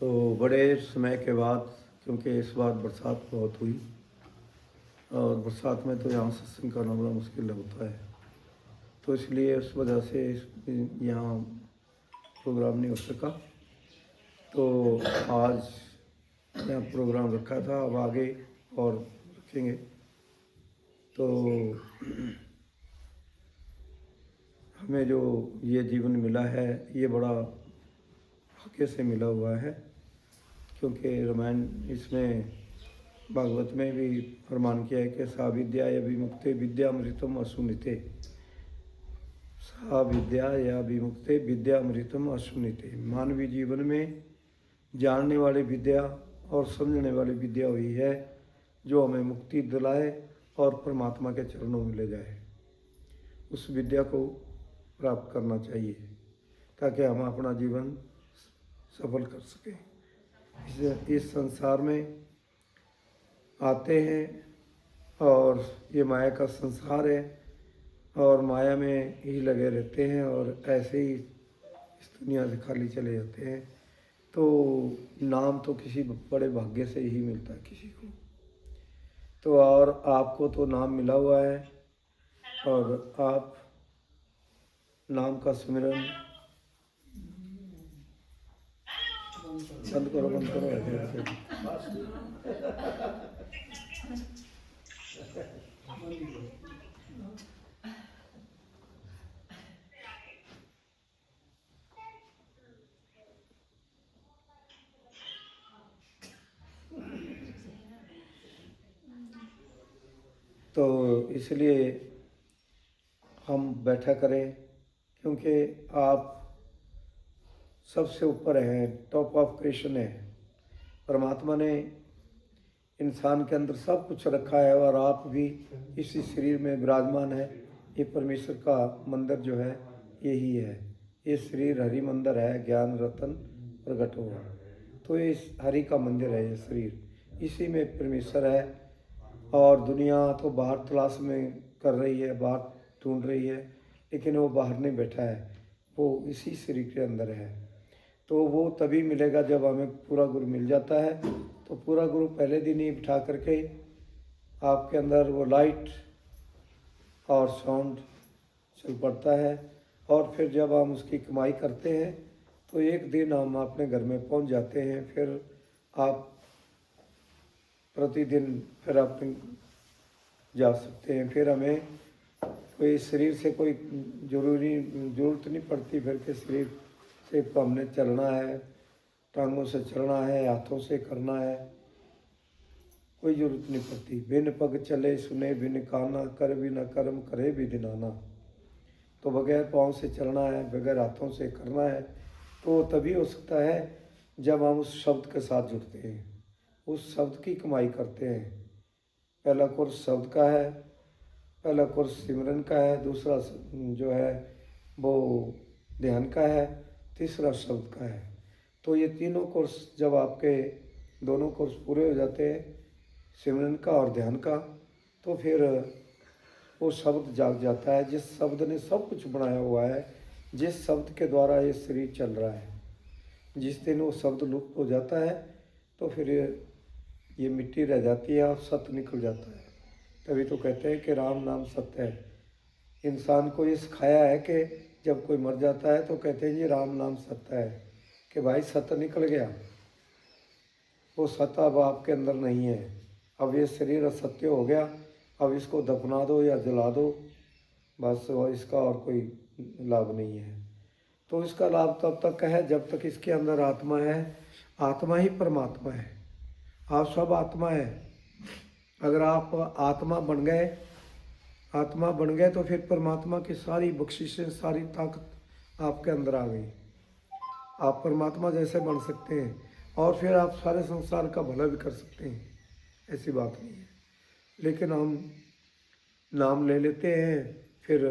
तो बड़े समय के बाद, क्योंकि इस बार बरसात बहुत हुई और बरसात में तो यहाँ सत्संग करना बड़ा मुश्किल होता है, तो इसलिए उस वजह से यहाँ प्रोग्राम नहीं हो सका। तो आज यहाँ प्रोग्राम रखा था, अब आगे और रखेंगे। तो हमें जो ये जीवन मिला है ये बड़ा भाग्य से मिला हुआ है, क्योंकि रामायण इसमें भागवत में भी प्रमाण किया है कि सा विद्या या विमुक्ते विद्यामृतम असुनिते, सा विद्या या विमुक्ते विद्यामृतम असुनिते। मानवीय जीवन में जानने वाली विद्या और समझने वाली विद्या हुई है जो हमें मुक्ति दिलाए और परमात्मा के चरणों में ले जाए। उस विद्या को प्राप्त करना चाहिए ताकि हम अपना जीवन सफल कर सकें। इस संसार में आते हैं और ये माया का संसार है और माया में ही लगे रहते हैं और ऐसे ही इस दुनिया से खाली चले जाते हैं। तो नाम तो किसी बड़े भाग्य से ही मिलता है किसी को। तो और आपको तो नाम मिला हुआ है और आप नाम का सिमरन बंद करो ऐसे। तो इसलिए हम बैठा करें, क्योंकि आप सबसे ऊपर हैं, टॉप ऑफ क्रिएशन है। परमात्मा ने इंसान के अंदर सब कुछ रखा है और आप भी इसी शरीर में विराजमान है। ये परमेश्वर का मंदिर जो है यही है। ये शरीर हरि मंदिर है, ज्ञान रतन प्रकट हुआ। तो ये हरि का मंदिर है ये शरीर, इसी में परमेश्वर है। और दुनिया तो बाहर तलाश में कर रही है, बाहर ढूंढ रही है, लेकिन वो बाहर नहीं बैठा है, वो इसी शरीर के अंदर है। तो वो तभी मिलेगा जब हमें पूरा गुरु मिल जाता है। तो पूरा गुरु पहले दिन ही बिठा करके आपके अंदर वो लाइट और साउंड चल पड़ता है। और फिर जब हम उसकी कमाई करते हैं तो एक दिन हम अपने घर में पहुंच जाते हैं। फिर आप प्रतिदिन फिर अपने जा सकते हैं। फिर हमें कोई शरीर से कोई ज़रूरत नहीं पड़ती फिर के शरीर से हमने चलना है, टांगों से चलना है, हाथों से करना है, कोई ज़रूरत नहीं पड़ती। बिन पग चले सुने बिन काना, कर भी न कर्म करे भी दिनाना। तो बगैर पाँव से चलना है, बगैर हाथों से करना है। तो तभी हो सकता है जब हम उस शब्द के साथ जुड़ते हैं, उस शब्द की कमाई करते हैं। पहला कोर्स शब्द का है, पहला कोर्स सिमरन का है, दूसरा जो है वो ध्यान का है, तीसरा शब्द का है। तो ये तीनों कोर्स जब आपके दोनों कोर्स पूरे हो जाते हैं, सिमरन का और ध्यान का, तो फिर वो शब्द जाग जाता है जिस शब्द ने सब कुछ बनाया हुआ है, जिस शब्द के द्वारा ये शरीर चल रहा है। जिस दिन वो शब्द लुप्त हो जाता है तो फिर ये मिट्टी रह जाती है और सत्य निकल जाता है। तभी तो कहते हैं कि राम नाम सत्य है। इंसान को ये सिखाया है कि जब कोई मर जाता है तो कहते हैं जी राम नाम सत्य है, कि भाई सत्य निकल गया, वो सत्य अब आपके अंदर नहीं है। अब ये शरीर असत्य हो गया, अब इसको दफना दो या जला दो, बस इसका और कोई लाभ नहीं है। तो इसका लाभ तब तक है जब तक इसके अंदर आत्मा है। आत्मा ही परमात्मा है, आप सब आत्मा है। अगर आप आत्मा बन गए तो फिर परमात्मा की सारी बख्शिशें, सारी ताकत आपके अंदर आ गई। आप परमात्मा जैसे बन सकते हैं और फिर आप सारे संसार का भला भी कर सकते हैं, ऐसी बात नहीं है। लेकिन हम नाम ले लेते हैं, फिर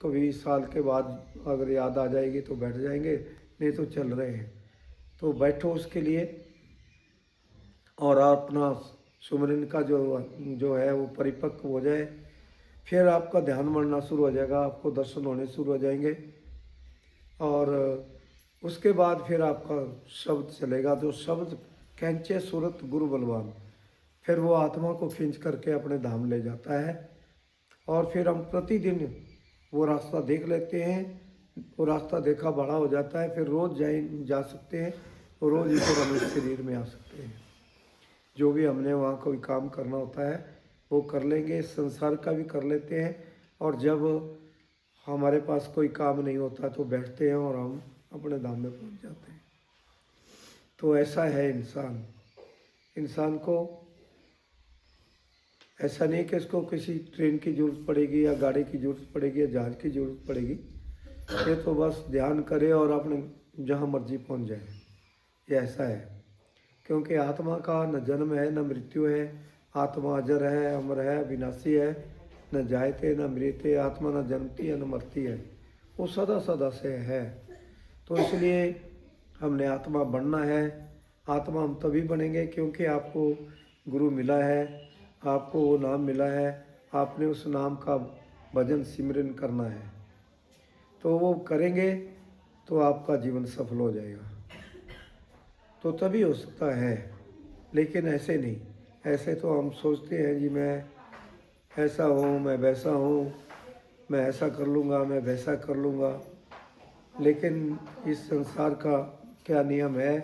कभी साल के बाद अगर याद आ जाएगी तो बैठ जाएंगे, नहीं तो चल रहे हैं। तो बैठो उसके लिए और अपना सुमरन का जो है वो परिपक्व हो जाए, फिर आपका ध्यान बढ़ना शुरू हो जाएगा, आपको दर्शन होने शुरू हो जाएंगे। और उसके बाद फिर आपका शब्द चलेगा, जो शब्द कैंचे सूरत गुरु बलवान, फिर वो आत्मा को खींच करके अपने धाम ले जाता है। और फिर हम प्रतिदिन वो रास्ता देख लेते हैं, वो रास्ता देखा बड़ा हो जाता है, फिर रोज़ जा सकते हैं, रोज़ ही फिर हम इस शरीर में आ सकते हैं। जो भी हमने वहाँ कोई काम करना होता है वो कर लेंगे, इस संसार का भी कर लेते हैं। और जब हमारे पास कोई काम नहीं होता तो बैठते हैं और हम अपने धाम में पहुँच जाते हैं। तो ऐसा है इंसान को ऐसा नहीं कि इसको किसी ट्रेन की ज़रूरत पड़ेगी या गाड़ी की ज़रूरत पड़ेगी या जहाज़ की ज़रूरत पड़ेगी। ये तो बस ध्यान करे और अपने जहाँ मर्जी पहुँच जाए, ये ऐसा है। क्योंकि आत्मा का न जन्म है न मृत्यु है, आत्मा अजर है, अमर है, विनाशी है, न जायते न मृत्य, आत्मा न जन्मती है न मरती है, वो सदा सदा से है। तो इसलिए हमने आत्मा बनना है। आत्मा हम तभी बनेंगे क्योंकि आपको गुरु मिला है, आपको वो नाम मिला है, आपने उस नाम का भजन सिमरन करना है। तो वो करेंगे तो आपका जीवन सफल हो जाएगा। तो तभी हो सकता है, लेकिन ऐसे नहीं। ऐसे तो हम सोचते हैं जी मैं ऐसा हूँ, मैं वैसा हूँ, मैं ऐसा कर लूँगा, मैं वैसा कर लूँगा। लेकिन इस संसार का क्या नियम है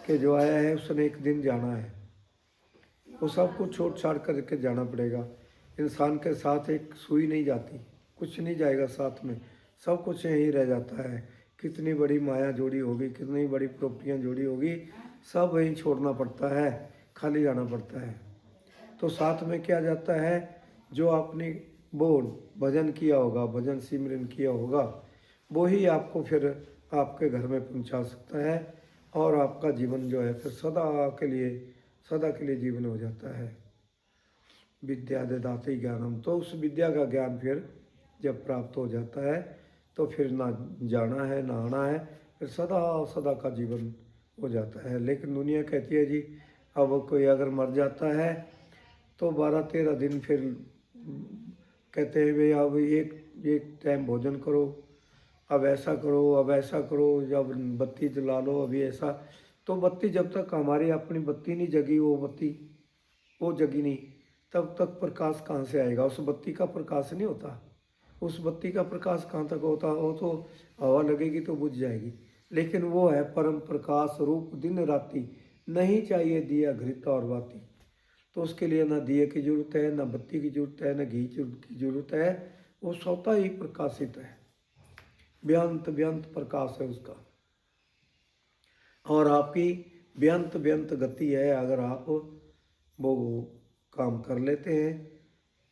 कि जो आया है उसने एक दिन जाना है, वो सब कुछ छोड़ छाड़ करके जाना पड़ेगा। इंसान के साथ एक सुई नहीं जाती, कुछ नहीं जाएगा साथ में, सब कुछ यहीं रह जाता है। कितनी बड़ी माया जोड़ी होगी, कितनी बड़ी प्रॉपर्टियाँ जोड़ी होगी, सब वहीं छोड़ना पड़ता है, खाली जाना पड़ता है। तो साथ में क्या जाता है, जो आपने वो भजन किया होगा, भजन सिमरन किया होगा, वो ही आपको फिर आपके घर में पहुंचा सकता है और आपका जीवन जो है फिर सदा के लिए जीवन हो जाता है। विद्या ददाति ज्ञानम, तो उस विद्या का ज्ञान फिर जब प्राप्त हो जाता है तो फिर ना जाना है ना आना है, फिर सदा सदा का जीवन हो जाता है। लेकिन दुनिया कहती है जी अब कोई अगर मर जाता है तो 12-13 दिन फिर कहते हैं भाई अब एक टाइम भोजन करो, अब ऐसा करो, अब ऐसा करो, जब बत्ती जला लो अभी ऐसा। तो बत्ती जब तक हमारी अपनी बत्ती नहीं जगी, वो जगी नहीं, तब तक प्रकाश कहाँ से आएगा। उस बत्ती का प्रकाश नहीं होता, उस बत्ती का प्रकाश कहाँ तक होता, वो तो हवा लगेगी तो बुझ जाएगी। लेकिन वो है परम प्रकाश रूप दिन राति, नहीं चाहिए दिया घृत और बाती। तो उसके लिए ना दिए की जरूरत है, ना बत्ती की जरूरत है, ना घी की जरूरत है, वो स्वतः ही प्रकाशित है, बेअंत बेअंत प्रकाश है उसका। और आपकी बेअंत बेअंत गति है। अगर आप वो काम कर लेते हैं,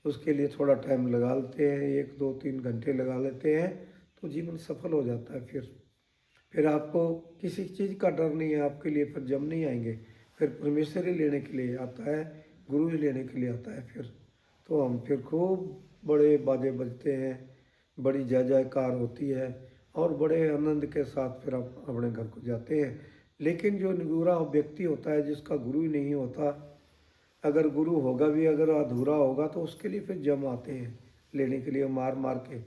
उसके लिए थोड़ा टाइम लगा लेते हैं, 1-2-3 घंटे लगा लेते हैं, तो जीवन सफल हो जाता है। फिर आपको किसी चीज़ का डर नहीं है, आपके लिए फिर जम नहीं आएंगे। फिर परमेश्वर ही लेने के लिए आता है, गुरु ही लेने के लिए आता है। तो हम फिर खूब बड़े बाजे बजते हैं, बड़ी जय जयकार होती है और बड़े आनंद के साथ फिर आप अपने घर को जाते हैं। लेकिन जो निगूरा व्यक्ति होता है, जिसका गुरु ही नहीं होता, अगर गुरु होगा भी अगर अधूरा होगा तो उसके लिए फिर जम आते हैं लेने के लिए, मार मार के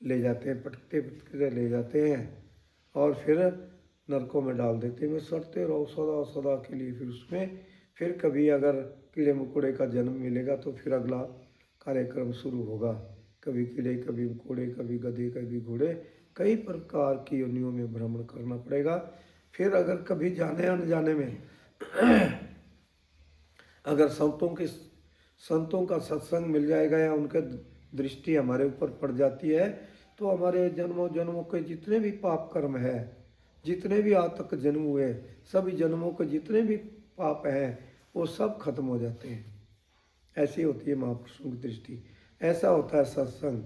ले जाते हैं, पटकते पटकते ले जाते हैं और फिर नरकों में डाल देते हैं। सड़ते रहो सदा सदा के लिए। फिर उसमें फिर कभी अगर कीड़े मकोड़े का जन्म मिलेगा तो फिर अगला कार्यक्रम शुरू होगा। कभी कीड़े, कभी मकोड़े, कभी गधे, कभी घोड़े, कई प्रकार की योनियों में भ्रमण करना पड़ेगा। फिर अगर कभी जाने अनजाने में अगर संतों का सत्संग मिल जाएगा या उनके दृष्टि हमारे ऊपर पड़ जाती है तो हमारे जन्मों जन्मों के जितने भी पाप कर्म है, जितने भी आज तक जन्म हुए, सभी जन्मों के जितने भी पाप हैं वो सब खत्म हो जाते हैं। ऐसी होती है महापुरुषों की दृष्टि, ऐसा होता है सत्संग।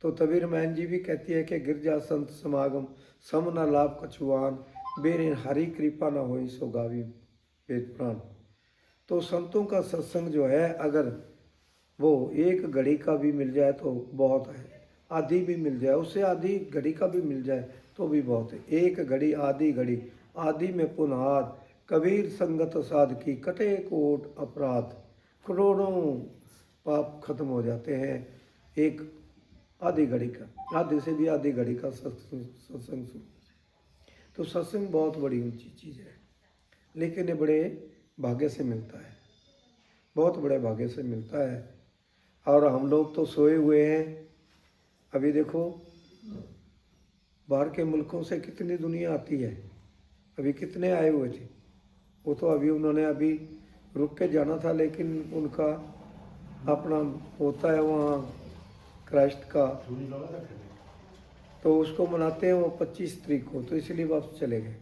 तो तबीर मैन जी भी कहती है कि गिरजा संत समागम सम न लाभ कछुआन, बेरे हरि कृपा न होई सो गावी वेद प्राण। तो संतों का सत्संग जो है अगर वो एक घड़ी का भी मिल जाए तो बहुत है, आधी भी मिल जाए, उससे आधी घड़ी का भी मिल जाए तो भी बहुत है। एक घड़ी आधी घड़ी, आधी में पुनहाद, कबीर संगत साध की कटे कोट अपराध, करोड़ों पाप खत्म हो जाते हैं एक आधी घड़ी का, आधे से भी आधी घड़ी का सत्संग सुन। तो सत्संग बहुत बड़ी ऊंची चीज़ है, लेकिन ये बड़े भाग्य से मिलता है, बहुत बड़े भाग्य से मिलता है। और हम लोग तो सोए हुए हैं। अभी देखो बाहर के मुल्कों से कितनी दुनिया आती है, अभी कितने आए हुए थे। वो तो अभी उन्होंने अभी रुक के जाना था, लेकिन उनका अपना होता है वहाँ क्राइस्ट का, तो उसको मनाते हैं वो 25 तारीख को, तो इसलिए वापस चले गए।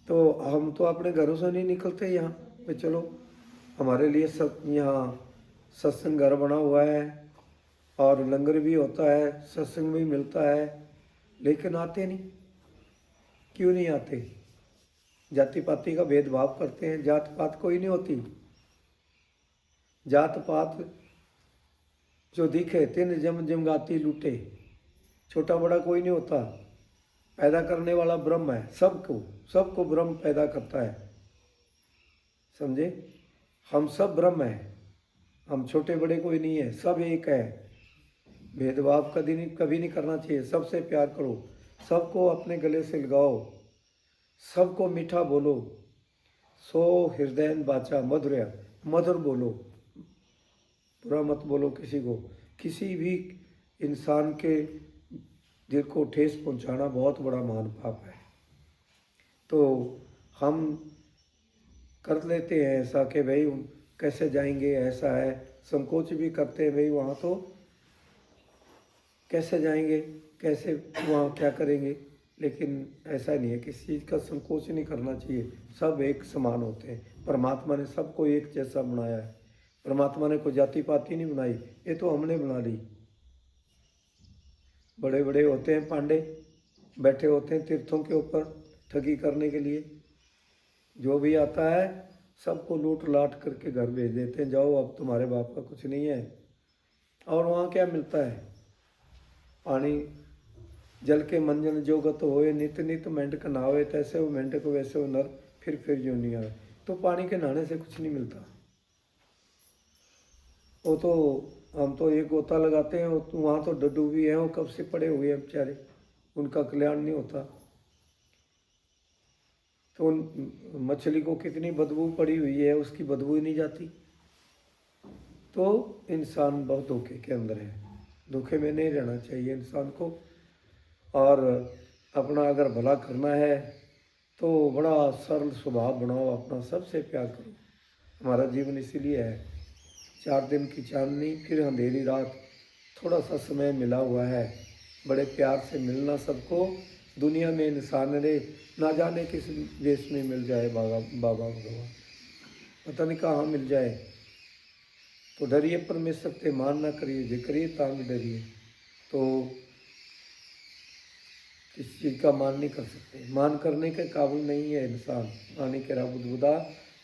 तो हम तो अपने घरों से नहीं निकलते यहाँ पे। चलो हमारे लिए सब यहाँ सत्संग घर बना हुआ है और लंगर भी होता है, सत्संग भी मिलता है, लेकिन आते नहीं। क्यों नहीं आते? जाति पाति का भेदभाव करते हैं। जात पात कोई नहीं होती। जात पात जो दिखे तिन जम जमगाती लूटे, छोटा बड़ा कोई नहीं होता। पैदा करने वाला ब्रह्म है, सबको ब्रह्म पैदा करता है, समझे? हम सब ब्रह्म हैं, हम छोटे बड़े कोई नहीं है, सब एक है। भेदभाव कभी नहीं करना चाहिए। सबसे प्यार करो, सबको अपने गले से लगाओ, सबको मीठा बोलो। सो हृदय बाचा मधुर्या, मधुर बोलो, बुरा मत बोलो किसी को। किसी भी इंसान के दिल को ठेस पहुंचाना बहुत बड़ा महान पाप है। तो हम कर लेते हैं ऐसा कि भाई कैसे जाएंगे, ऐसा है, संकोच भी करते हैं भाई वहाँ तो कैसे जाएंगे, कैसे वहाँ क्या करेंगे। लेकिन ऐसा नहीं है, किसी चीज़ का संकोच नहीं करना चाहिए। सब एक समान होते हैं। परमात्मा ने सबको एक जैसा बनाया है। परमात्मा ने कोई जाति पाति नहीं बनाई, ये तो हमने बना ली। बड़े बड़े होते हैं पांडे, बैठे होते हैं तीर्थों के ऊपर ठगी करने के लिए। जो भी आता है सबको लूट लाट करके घर भेज देते हैं, जाओ अब तुम्हारे बाप का कुछ नहीं है। और वहाँ क्या मिलता है? पानी जल के मंजन जोगत होए, नित नित मेंढक नहावे, तैसे वो मेंढक वैसे वो नर, फिर जो नहीं आवे। तो पानी के नहाने से कुछ नहीं मिलता। वो तो हम तो एक गोता लगाते हैं, तो वहाँ तो डड्डू भी हैं, वो कब से पड़े हुए हैं बेचारे, उनका कल्याण नहीं होता। तो उन मछली को कितनी बदबू पड़ी हुई है, उसकी बदबू ही नहीं जाती। तो इंसान बहुत धोखे के अंदर है। धोखे में नहीं रहना चाहिए इंसान को। और अपना अगर भला करना है तो बड़ा सरल स्वभाव बनाओ अपना, सबसे प्यार करो। हमारा जीवन इसीलिए है। 4 दिन की चांदनी फिर अंधेरी रात, थोड़ा सा समय मिला हुआ है, बड़े प्यार से मिलना सबको। दुनिया में इंसान रहे, ना जाने किस देश में मिल जाए बाबा भगवान, पता नहीं कहाँ मिल जाए। तो डरिए परमेश्वर से, मान ना करिए, जे करिए तांग डरिए। तो किसी चीज़ का मान नहीं कर सकते, मान करने के काबिल नहीं है इंसान। आने के बुदबुदा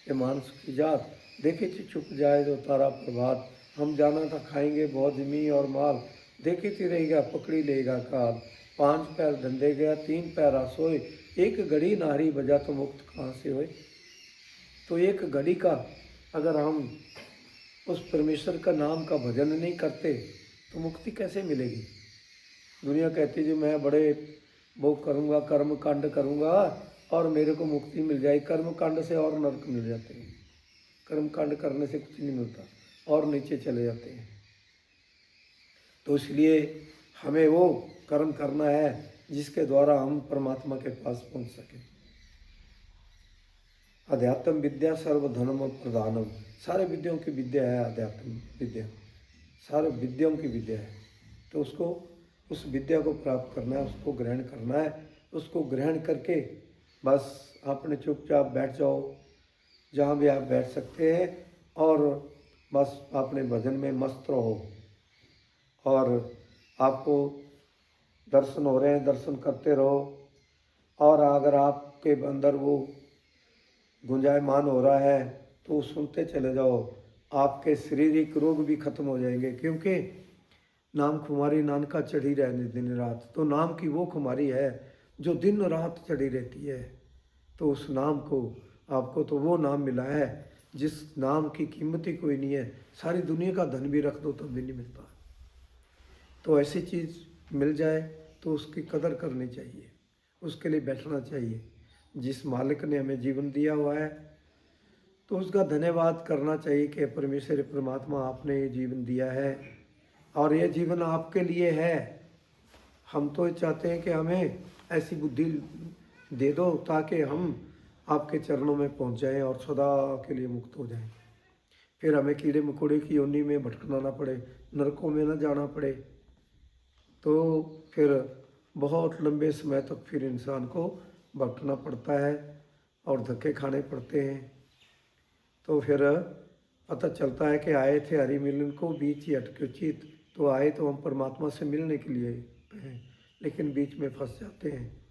ये मान सुखी जात, देखे चुप जाए तो तारा प्रभात। हम जाना था खाएंगे बहुत जमी और माल, देखे ती रहेगा पकड़ी लेगा काल। 5 पैर धंधे गया 3 पैर सोए, एक घड़ी नारी बजा तो मुक्त कहाँ से होए। तो एक घड़ी का अगर हम उस परमेश्वर का नाम का भजन नहीं करते तो मुक्ति कैसे मिलेगी? दुनिया कहती है जो मैं बड़े वो करूँगा, कर्म कांड करूँगा और मेरे को मुक्ति मिल जाएगी। कर्म कांड से और नरक मिल जाते हैं। कर्म कांड करने से कुछ नहीं मिलता, और नीचे चले जाते हैं। तो इसलिए हमें वो कर्म करना है जिसके द्वारा हम परमात्मा के पास पहुंच सकें। अध्यात्म विद्या सर्वधर्म प्रधानम, सारे विद्याओं की विद्या है अध्यात्म विद्या, सारे विद्याओं की विद्या है। तो उसको उस विद्या को प्राप्त करना है, उसको ग्रहण करना है। उसको ग्रहण करके बस अपने चुपचाप बैठ जाओ जहाँ भी आप बैठ सकते हैं, और बस अपने भजन में मस्त रहो। और आपको दर्शन हो रहे हैं, दर्शन करते रहो। और अगर आपके अंदर वो गुंजायमान हो रहा है तो सुनते चले जाओ। आपके शारीरिक रोग भी खत्म हो जाएंगे, क्योंकि नाम खुमारी नानका चढ़ी रहने दिन रात। तो नाम की वो खुमारी है जो दिन रात चढ़ी रहती है। तो उस नाम को, आपको तो वो नाम मिला है जिस नाम की कीमत ही कोई नहीं है। सारी दुनिया का धन भी रख दो तब भी नहीं मिलता। तो ऐसी चीज़ मिल जाए तो उसकी कदर करनी चाहिए, उसके लिए बैठना चाहिए। जिस मालिक ने हमें जीवन दिया हुआ है तो उसका धन्यवाद करना चाहिए कि परमेश्वर परमात्मा आपने ये जीवन दिया है और ये जीवन आपके लिए है। हम तो चाहते हैं कि हमें ऐसी बुद्धि दे दो ताकि हम आपके चरणों में पहुंच जाएं और सदा के लिए मुक्त हो जाएं। फिर हमें कीड़े मकोड़े की योनि में भटकना ना पड़े, नरकों में ना जाना पड़े। तो फिर बहुत लंबे समय तक फिर इंसान को भटकना पड़ता है और धक्के खाने पड़ते हैं। तो फिर पता चलता है कि आए थे हरि मिलन को बीच ही अटके चित। तो आए तो हम परमात्मा से मिलने के लिए हैं, लेकिन बीच में फंस जाते हैं।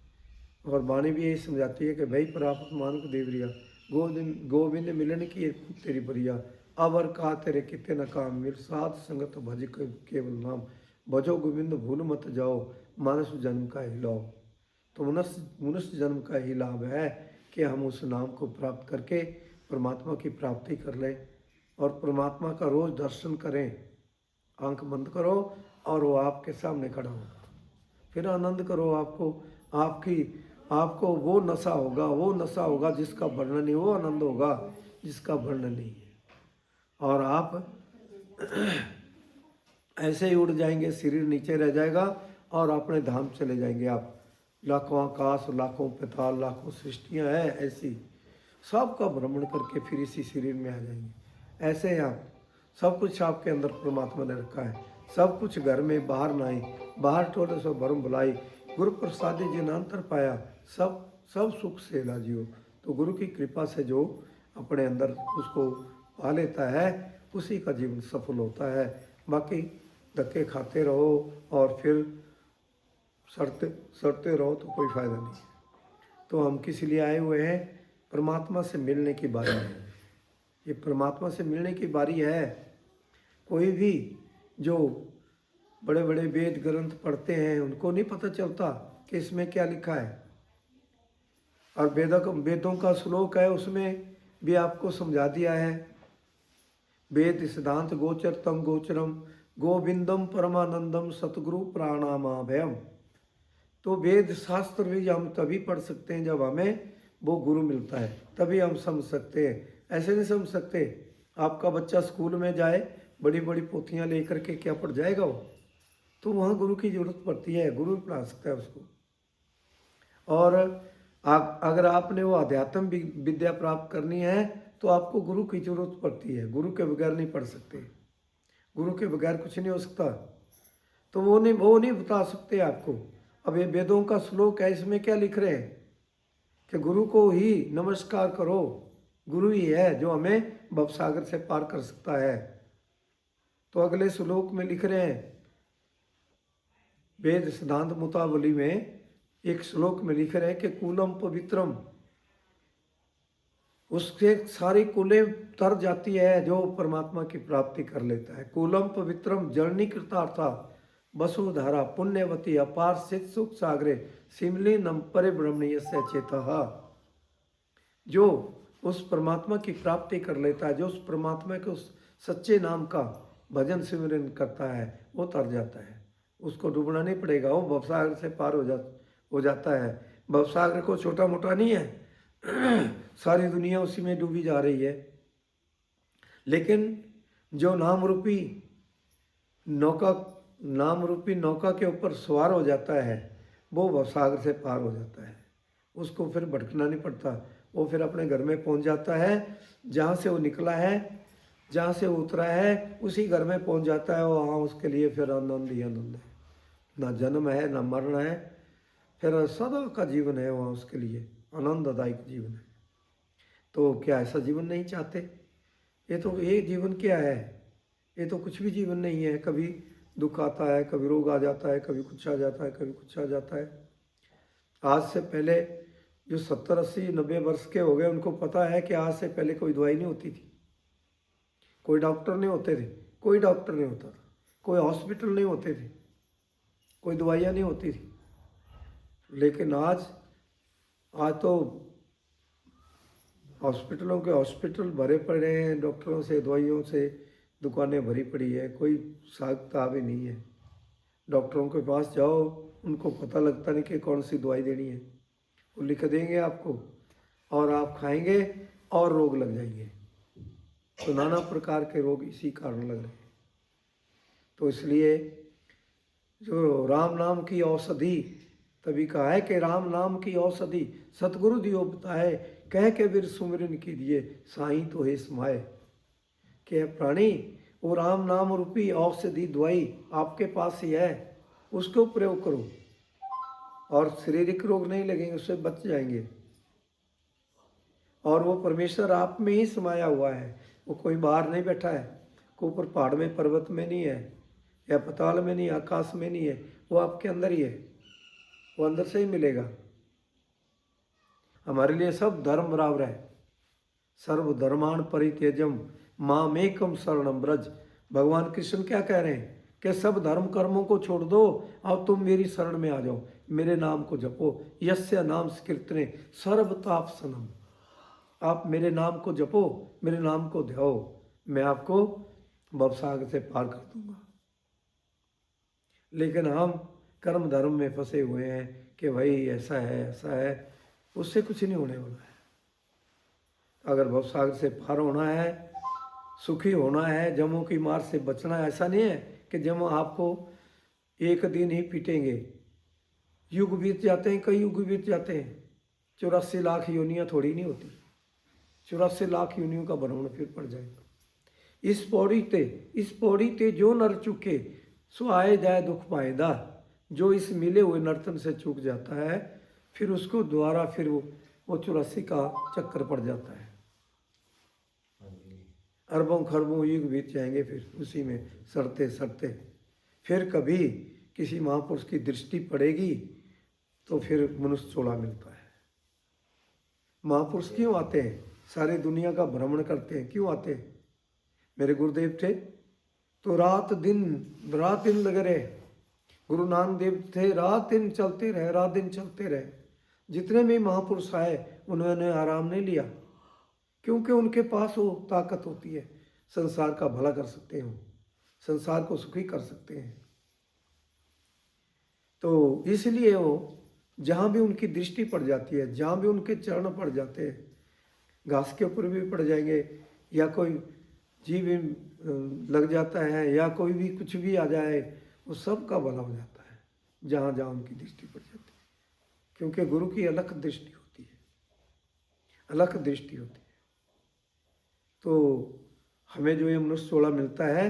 और वाणी भी यही समझाती है कि भाई प्राप्त मान को देवरिया गोविंद गोविंद मिलन की तेरी बरिया अवर कहा तेरे कितने न काम मिल साध संगत भज केवल नाम भजो गोविंद भूल मत जाओ मानस जन्म का ही लाओ। तो मनुष्य जन्म का ही लाभ है कि हम उस नाम को प्राप्त करके परमात्मा की प्राप्ति कर लें और परमात्मा का रोज़ दर्शन करें। आंख बंद करो और वो आपके सामने खड़ा हो, फिर आनंद करो। आपको वो नशा होगा जिसका वर्णन नहीं, वो आनंद होगा जिसका वर्णन नहीं है। और आप ऐसे ही उड़ जाएंगे, शरीर नीचे रह जाएगा और अपने धाम चले जाएंगे आप। लाखों आकाश, लाखों पाताल, लाखों सृष्टियाँ हैं ऐसी, सबका भ्रमण करके फिर इसी शरीर में आ जाएंगे। ऐसे ही आप सब कुछ आपके अंदर परमात्मा ने रखा है। सब कुछ घर में बाहर नाई, बाहर टोले सो भरम भुलाई, गुरु प्रसादी जिन अंतर पाया, सब सुख से लाजियो। तो गुरु की कृपा से जो अपने अंदर उसको पा लेता है उसी का जीवन सफल होता है। बाकी धक्के खाते रहो और फिर सड़ते रहो तो कोई फायदा नहीं। तो हम किस लिए आए हुए हैं? परमात्मा से मिलने की बारी है। ये परमात्मा से मिलने की बारी है। कोई भी जो बड़े बड़े वेद ग्रंथ पढ़ते हैं उनको नहीं पता चलता कि इसमें क्या लिखा है। और वेदों का श्लोक है, उसमें भी आपको समझा दिया है। वेद सिद्धांत गोचर तम गोचरम गोविंदम परमानंदम सतगुरु प्राणामाभयम। तो वेद शास्त्र भी हम तभी पढ़ सकते हैं जब हमें वो गुरु मिलता है, तभी हम समझ सकते हैं। ऐसे नहीं समझ सकते। आपका बच्चा स्कूल में जाए, बड़ी बड़ी पोथियाँ लेकर के क्या पढ़ जाएगा वो? तो वहाँ गुरु की जरूरत पड़ती है, गुरु भी पढ़ा सकता है उसको। और अगर आपने वो अध्यात्म विद्या प्राप्त करनी है तो आपको गुरु की जरूरत पड़ती है। गुरु के बगैर नहीं पढ़ सकते, गुरु के बगैर कुछ नहीं हो सकता। तो वो नहीं बता सकते आपको। अब ये वेदों का श्लोक है, इसमें क्या लिख रहे हैं कि गुरु को ही नमस्कार करो। गुरु ही है जो हमें भवसागर से पार कर सकता है। तो अगले श्लोक में लिख रहे हैं, वेद सिद्धांत मुतावली में एक श्लोक में लिख रहे हैं कि कूलम पवित्रम, उससे सारी कुलें तर जाती है जो परमात्मा की प्राप्ति कर लेता है। कूलम पवित्रम जलनी कृतार्था वसुधारा पुण्यवती अपार सिद्ध सुख सागरे सिमली नम परिभ्रमणीय से चेता। जो उस परमात्मा की प्राप्ति कर लेता है, जो उस परमात्मा के उस सच्चे नाम का भजन सिमरन करता है, वो तर जाता है। उसको डूबना नहीं पड़ेगा, वो भवसागर से पार हो जाता है। भवसागर को छोटा मोटा नहीं है, सारी दुनिया उसी में डूबी जा रही है। लेकिन जो नाम रूपी नौका के ऊपर सवार हो जाता है, वो भवसागर से पार हो जाता है। उसको फिर भटकना नहीं पड़ता, वो फिर अपने घर में पहुंच जाता है। जहाँ से वो निकला है, जहाँ से वो उतरा है, उसी घर में पहुंच जाता है। वहाँ उसके लिए फिर आनंद ही आनंद है। ना जन्म है ना मरण है, फिर सदा का जीवन है वहाँ उसके लिए, आनंददायक जीवन है। तो क्या ऐसा जीवन नहीं चाहते? ये जीवन क्या है? ये तो कुछ भी जीवन नहीं है। कभी दुख आता है, कभी रोग आ जाता है, कभी कुछ आ जाता है, कभी कुछ आ जाता है। आज से पहले जो 70, 80, 90 वर्ष के हो गए, उनको पता है कि आज से पहले कोई दवाई नहीं होती थी, कोई डॉक्टर नहीं होते थे, कोई डॉक्टर नहीं होता था, कोई हॉस्पिटल नहीं होते थे, कोई दवाइयाँ नहीं होती थी। लेकिन आज तो हॉस्पिटल भरे पड़े हैं, डॉक्टरों से, दवाइयों से दुकानें भरी पड़ी है। कोई साग ताब ही नहीं है। डॉक्टरों के पास जाओ, उनको पता लगता नहीं कि कौन सी दवाई देनी है। वो लिख देंगे आपको, और आप खाएंगे और रोग लग जाएंगे। तो नाना प्रकार के रोग इसी कारण लग रहे हैं। तो इसलिए जो राम नाम की औषधि, तभी कहा है कि राम नाम की औषधि सतगुरु दियो बताए, कह के वीर सुमिरन कीजिए साईं तो हे समाए। कि प्राणी, वो राम नाम रूपी औषधि दवाई आपके पास ही है, उसको प्रयोग करो और शारीरिक रोग नहीं लगेंगे, उससे बच जाएंगे। और वो परमेश्वर आप में ही समाया हुआ है, वो कोई बाहर नहीं बैठा है, कोई ऊपर पहाड़ में पर्वत में नहीं है, या पताल में नहीं, आकाश में नहीं है, वो आपके अंदर ही है, वो अंदर से ही मिलेगा। हमारे लिए सब धर्म बराबर है। सर्व धर्मान परित्यजम मामेकम शरणम ब्रज। भगवान कृष्ण क्या कह रहे हैं कि सब धर्म कर्मों को छोड़ दो और तुम मेरी शरण में आ जाओ, मेरे नाम को जपो। यस्य नाम कीर्तने सर्वतापसनम। आप मेरे नाम को जपो, मेरे नाम को ध्याओ, मैं आपको भवसागर से पार कर दूंगा। लेकिन हम कर्म धर्म में फंसे हुए हैं कि भाई ऐसा है ऐसा है, उससे कुछ नहीं होने वाला है। अगर भवसागर से पार होना है, सुखी होना है, जमों की मार से बचना है, ऐसा नहीं है कि जम आपको एक दिन ही पीटेंगे। युग बीत जाते हैं, कई युग बीत जाते हैं। 84 लाख योनियाँ थोड़ी नहीं होती, 84 लाख योनियों का भ्रमण फिर पड़ जाएगा। इस पौड़ी ते जो नर चुके सो आए जाए दुख पाएदा। जो इस मिले हुए नर्तन से चूक जाता है, फिर उसको दोबारा फिर वो 84 का चक्कर पड़ जाता है। अरबों खरबों युग बीत जाएंगे फिर उसी में सड़ते सड़ते। फिर कभी किसी महापुरुष की दृष्टि पड़ेगी तो फिर मनुष्य चोला मिलता है। महापुरुष क्यों आते हैं? सारी दुनिया का भ्रमण करते हैं, क्यों आते हैं? मेरे गुरुदेव थे तो रात दिन लगे रहे। गुरु नानक देव थे, रात दिन चलते रहे, रात दिन चलते रहे। जितने भी महापुरुष आए उन्होंने आराम नहीं लिया, क्योंकि उनके पास वो ताकत होती है, संसार का भला कर सकते हैं, संसार को सुखी कर सकते हैं। तो इसलिए वो जहाँ भी उनकी दृष्टि पड़ जाती है, जहाँ भी उनके चरण पड़ जाते हैं, घास के ऊपर भी पड़ जाएंगे, या कोई जीव लग जाता है, या कोई भी कुछ भी आ जाए, वो सब का भला हो जाता है जहाँ जहाँ उनकी दृष्टि पड़ जाती है। क्योंकि गुरु की अलग दृष्टि होती है, अलग दृष्टि होती है। तो हमें जो ये मनुष्य चोला मिलता है,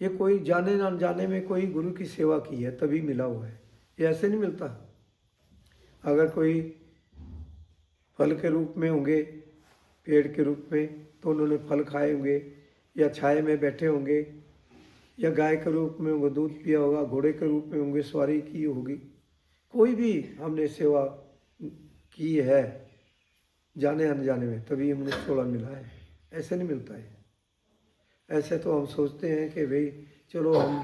ये कोई जाने ना जाने में कोई गुरु की सेवा की है तभी मिला हुआ है, ये ऐसे नहीं मिलता। अगर कोई फल के रूप में होंगे, पेड़ के रूप में, तो उन्होंने फल खाए होंगे, या छाए में बैठे होंगे, या गाय के रूप में होंगे, दूध पिया होगा, घोड़े के रूप में होंगे, सवारी की होगी, कोई भी हमने सेवा की है जाने अनजाने में, तभी हमने चोला मिला है, ऐसे नहीं मिलता है। ऐसे तो हम सोचते हैं कि भाई चलो हम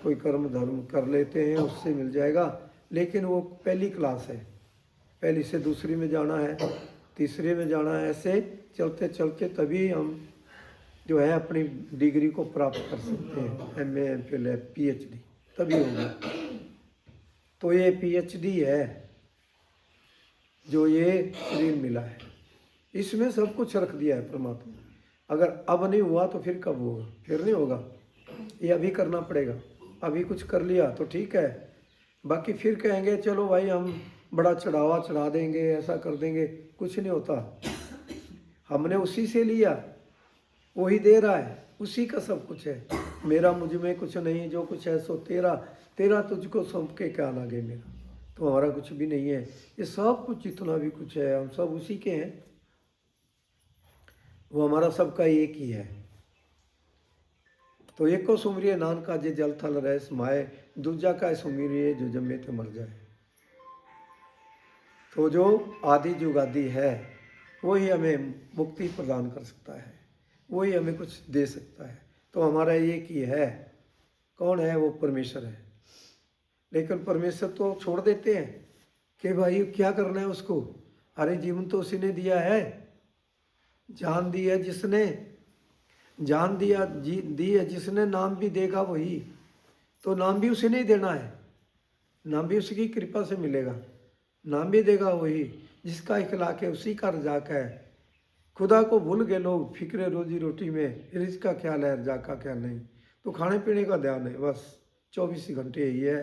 कोई कर्म धर्म कर लेते हैं उससे मिल जाएगा, लेकिन वो पहली क्लास है, पहली से दूसरी में जाना है, तीसरे में जाना है, ऐसे चलते चलते तभी हम जो है अपनी डिग्री को प्राप्त कर सकते हैं, MA MPhil PhD तभी होगा। तो ये PhD है जो ये शरीर मिला है, इसमें सब कुछ रख दिया है परमात्मा। अगर अब नहीं हुआ तो फिर कब होगा? फिर नहीं होगा, ये अभी करना पड़ेगा। अभी कुछ कर लिया तो ठीक है, बाकी फिर कहेंगे चलो भाई हम बड़ा चढ़ावा चढ़ा देंगे, ऐसा कर देंगे, कुछ नहीं होता। हमने उसी से लिया, वही दे रहा है, उसी का सब कुछ है। मेरा मुझ में कुछ नहीं, जो कुछ है सो तेरा, तेरा तुझको सौंप के क्या लागे मेरा। तो हमारा कुछ भी नहीं है, ये सब कुछ जितना भी कुछ है हम सब उसी के हैं, वो हमारा सबका एक ही है। तो एक को सुमरिए नानका जे जल थल रह समाए, दूजा का सुमरिए जो जमे तो मर जाए। तो जो आदि जुगादि है वही हमें मुक्ति प्रदान कर सकता है, वही हमें कुछ दे सकता है। तो हमारा एक ही है, कौन है? वो परमेश्वर है। लेकिन परमेश्वर तो छोड़ देते हैं कि भाई क्या करना है उसको। अरे जीवन तो उसी ने दिया है, जान दी है जिसने, जान दिया दी है जिसने, नाम भी देगा वही। तो नाम भी उसी ने ही देना है, नाम भी उसकी कृपा से मिलेगा, नाम भी देगा वही। जिसका इखलाक है उसी का रजाक है। खुदा को भूल गए लोग फिक्र रोजी रोटी में, रिज़्क़ का ख्याल है रज़ाक का ख्याल नहीं। तो खाने पीने का ध्यान है, बस 24 घंटे यही है।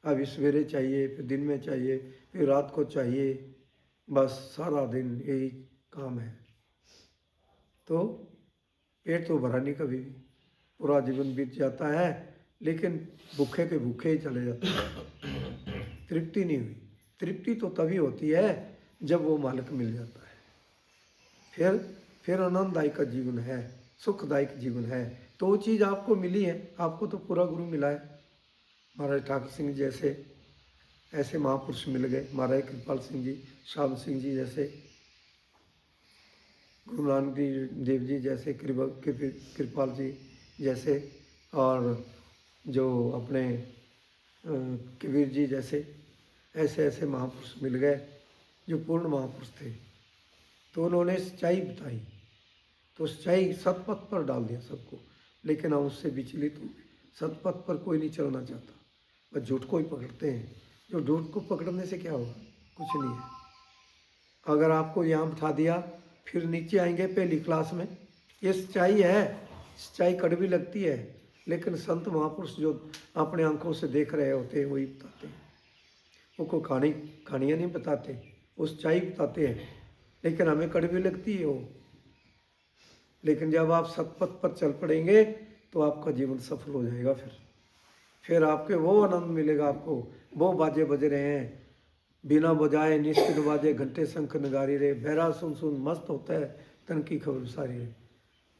अभी सवेरे चाहिए, फिर दिन में चाहिए, फिर रात को चाहिए, बस सारा दिन यही काम है। तो पेट तो भरा नहीं कभी भी, पूरा जीवन बीत जाता है, लेकिन भूखे के भूखे ही चले जाते हैं, तृप्ति नहीं हुई। तृप्ति तो तभी होती है जब वो मालिक मिल जाता है, फिर आनंददायक का जीवन है, सुखदायक जीवन है। तो वो चीज़ आपको मिली है, आपको तो पूरा गुरु मिला है। महाराज ठाकुर सिंह जैसे ऐसे महापुरुष मिल गए, महाराज कृपाल सिंह जी, श्याम सिंह जी जैसे, गुरु नानक देव जी जैसे, कृपाल जी जैसे, और जो अपने कबीर जी जैसे, ऐसे ऐसे महापुरुष मिल गए जो पूर्ण महापुरुष थे। तो उन्होंने सच्चाई बताई, तो सच्चाई सतपथ पर डाल दिया सबको। लेकिन हम उससे विचलित हो गए, सतपथ पर कोई नहीं चलना चाहता, बस झूठ को ही पकड़ते हैं। जो झूठ को पकड़ने से क्या होगा, कुछ नहीं है। अगर आपको यहाँ बिठा दिया, फिर नीचे आएंगे पहली क्लास में। ये सच्चाई है, सच्चाई कड़वी लगती है, लेकिन संत महापुरुष जो अपने आंखों से देख रहे होते हैं वही बताते हैं। वो को कहानियाँ नहीं बताते, वो सच्चाई बताते हैं, लेकिन हमें कड़वी लगती है वो। लेकिन जब आप सतपथ पर चल पड़ेंगे तो आपका जीवन सफल हो जाएगा। फिर आपके वो आनंद मिलेगा आपको। वो बाजे बज रहे हैं, बिना बजाए निश्चित बाजे, घंटे शंख नगारी रे, बहरा सुन सुन मस्त होता है, तन की खबर सारी रे।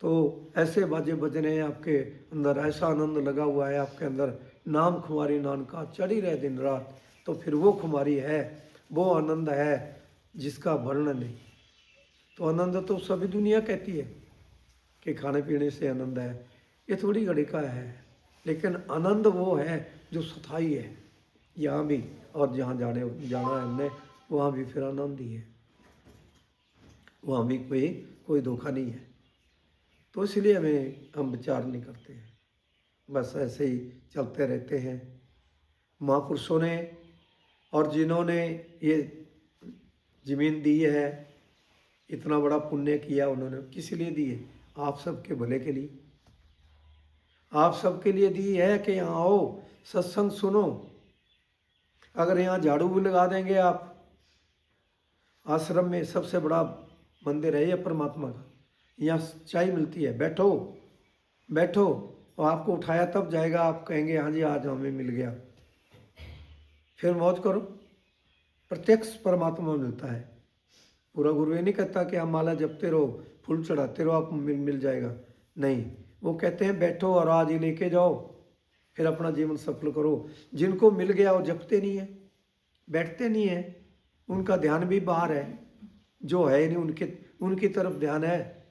तो ऐसे बाजे बज रहे हैं आपके अंदर, ऐसा आनंद लगा हुआ है आपके अंदर, नाम खुमारी नानका चढ़ी रहे दिन रात। तो फिर वो खुमारी है, वो आनंद है जिसका वर्णन नहीं। तो आनंद तो सभी दुनिया कहती है कि खाने पीने से आनंद है, ये थोड़ी घड़ी का है, लेकिन आनंद वो है जो स्थायी है, यहाँ भी और जहाँ जाना है हमने, वहाँ भी फिर आनंद ही है, वहाँ भी कोई धोखा नहीं है। तो इसलिए हम विचार नहीं करते हैं, बस ऐसे ही चलते रहते हैं। महापुरुषों ने और जिन्होंने ये ज़मीन दी है, इतना बड़ा पुण्य किया उन्होंने, किस लिए दी है? आप सबके भले के लिए, आप सबके लिए दी है कि यहाँ आओ, सत्संग सुनो। अगर यहाँ झाड़ू भी लगा देंगे आप, आश्रम में सबसे बड़ा मंदिर है ये परमात्मा का, यहाँ सच्चाई मिलती है। बैठो बैठो, और आपको उठाया तब जाएगा, आप कहेंगे हाँ जी आज हमें मिल गया। फिर मौज करो, प्रत्यक्ष परमात्मा मिलता है। पूरा गुरु ये नहीं कहता कि आप माला जपते रहो, फूल चढ़ाते रहो, आप मिल जाएगा, नहीं। वो कहते हैं बैठो और आज ही लेके जाओ, फिर अपना जीवन सफल करो। जिनको मिल गया वो जपते नहीं है, बैठते नहीं है, उनका ध्यान भी बाहर है, जो है नहीं उनकी तरफ ध्यान है।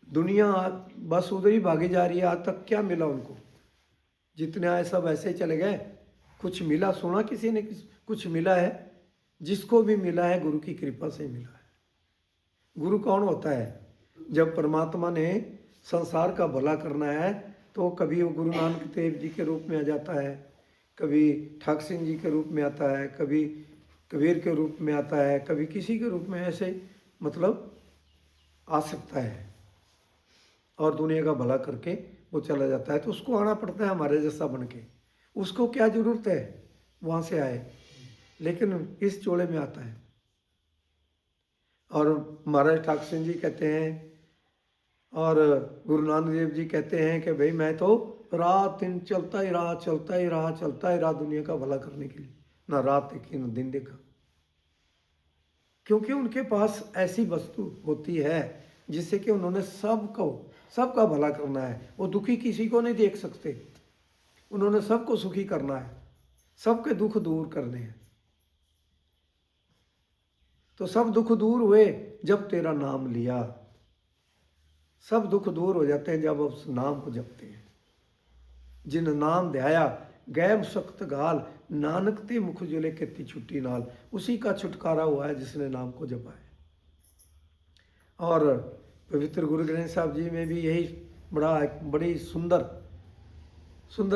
दुनिया बस उधर ही भागी जा रही है। आज तक क्या मिला उनको? जितने आए सब ऐसे ही चले गए। कुछ मिला? सुना किसी ने कुछ मिला है? जिसको भी मिला है गुरु की कृपा से मिला है। गुरु कौन होता है? जब परमात्मा ने संसार का भला करना है तो कभी वो गुरु नानक देव जी के रूप में आ जाता है, कभी ठाकुर सिंह जी के रूप में आता है, कभी कबीर के रूप में आता है, कभी किसी के रूप में, ऐसे मतलब आ सकता है और दुनिया का भला करके वो चला जाता है। तो उसको आना पड़ता है हमारे जैसा बन के। उसको क्या ज़रूरत है वहाँ से आए, लेकिन इस जोड़े में आता है। और महाराज ठाकुर सिंह जी कहते हैं और गुरु नानक देव जी कहते हैं कि भाई मैं तो रात दिन चलता ही रहा दुनिया का भला करने के लिए। ना रात देखी ना दिन देखा, क्योंकि उनके पास ऐसी वस्तु होती है जिससे कि उन्होंने सबका भला करना है। वो दुखी किसी को नहीं देख सकते, उन्होंने सबको सुखी करना है, सबके दुख दूर करने हैं। तो सब दुख दूर हुए जब तेरा नाम लिया। सब दुख दूर हो जाते हैं जब उस नाम को जपते हैं। जिन नाम ध्याया गैब सख्त गाल, नानक ते मुख जुले कितनी छुट्टी नाल। उसी का छुटकारा हुआ है जिसने नाम को जपा है। और पवित्र गुरु ग्रंथ साहब जी में भी यही बड़ी सुंदर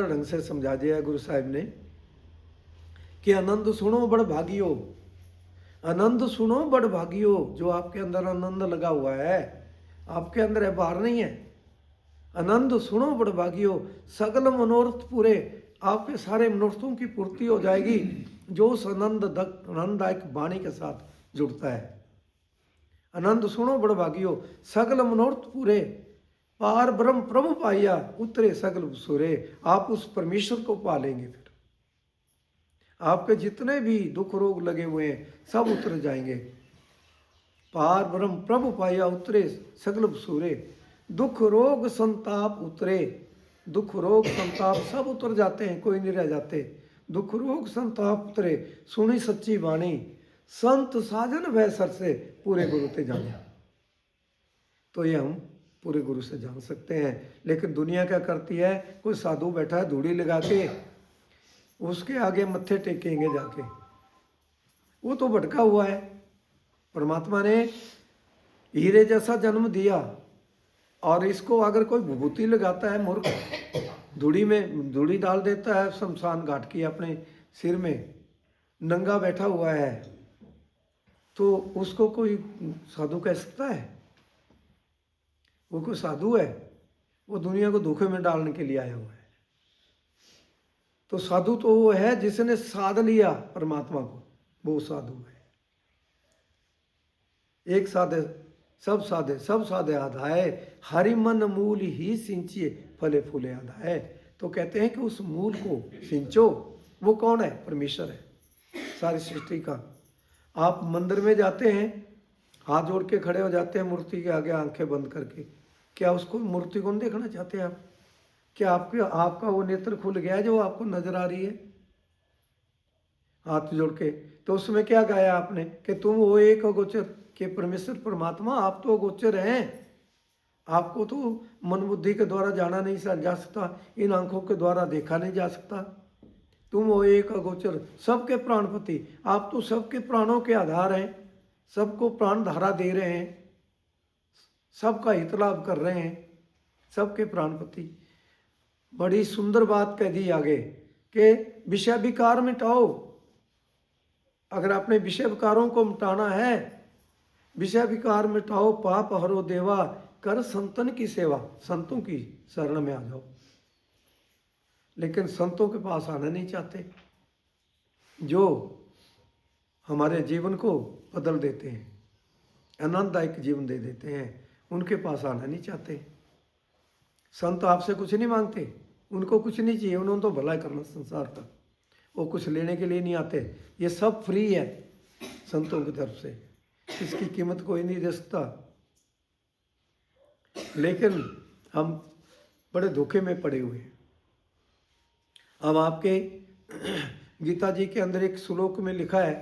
ढंग से समझा दिया गुरु साहिब ने कि आनंद सुनो बड़ भागियो, आनंद सुनो बड़ भागियो, जो आपके अंदर आनंद लगा हुआ है, आपके अंदर है, बाहर नहीं है। आनंद सुनो बड़ भागियो, सगल मनोरथ पूरे, आपके सारे मनोरथों की पूर्ति हो जाएगी जो उस आनंददायक वाणी के साथ जुड़ता है। आनंद सुनो बड़ भागियो, सगल मनोरथ पूरे, पार ब्रह्म प्रभु पाइया, उतरे सगल सुरे। आप उस परमेश्वर को पा लेंगे, फिर आपके जितने भी दुख रोग लगे हुए हैं सब उतर जाएंगे। पार ब्रह्म प्रभु पाइया, उतरे सगल सूरे, दुख रोग संताप उतरे। दुख रोग संताप सब उतर जाते हैं, कोई नहीं रह जाते। दुख रोग संताप उतरे, सुनी सच्ची वाणी, संत साजन वह सर से, पूरे गुरु ते जाने। तो ये हम पूरे गुरु से जान सकते हैं। लेकिन दुनिया क्या करती है, कोई साधु बैठा है धूड़ी लगा के, उसके आगे मत्थे टेकेंगे जाके, वो तो भटका हुआ है। परमात्मा ने हीरे जैसा जन्म दिया और इसको अगर कोई विभूति लगाता है, मूर्ख धूड़ी में धूड़ी डाल देता है शमशान घाट की अपने सिर में, नंगा बैठा हुआ है, तो उसको कोई साधु कह सकता है? वो कोई साधु है? वो दुनिया को धोखे में डालने के लिए आया हुआ है। तो साधु तो वो है जिसने साध लिया परमात्मा को, वो साधु है। एक साधे सब साधे, सब साधे आधाए, हरि मन मूल ही सिंचिए, फले फूले आधाए। तो कहते हैं कि उस मूल को सिंचो। वो कौन है? परमेश्वर है, सारी सृष्टि का। आप मंदिर में जाते हैं, हाथ जोड़ के खड़े हो जाते हैं मूर्ति के आगे आंखें बंद करके, क्या उसको मूर्ति को नहीं देखना चाहते आप? क्या आपका वो नेत्र खुल गया है जो आपको नजर आ रही है हाथ जोड़ के? तो उसमें क्या गाया आपने कि तुम वो एक अगोचर के परमेश्वर परमात्मा, आप तो अगोचर हैं, आपको तो मन बुद्धि के द्वारा जाना नहीं जा सकता, इन आंखों के द्वारा देखा नहीं जा सकता। तुम वो एक अगोचर, सबके प्राणपति, आप तो सबके प्राणों के आधार हैं, सबको प्राण धारा दे रहे हैं, सबका हित लाभ कर रहे हैं, सबके प्राणपति। बड़ी सुंदर बात कह दी आगे कि विषय विकार मिटाओ। अगर अपने विषय विकारों को मिटाना है, विषय विकार मिटाओ, पाप हरो देवा, कर संतन की सेवा, संतों की शरण में आ जाओ। लेकिन संतों के पास आना नहीं चाहते, जो हमारे जीवन को बदल देते हैं, आनंददायक जीवन दे देते हैं, उनके पास आना नहीं चाहते। संत आपसे कुछ नहीं मांगते, उनको कुछ नहीं चाहिए, उन्होंने तो भला करना संसार का, वो कुछ लेने के लिए नहीं आते। ये सब फ्री है संतों की तरफ से, इसकी कीमत कोई नहीं दे सकता। लेकिन हम बड़े धोखे में पड़े हुए हैं। अब आपके गीता जी के अंदर एक श्लोक में लिखा है,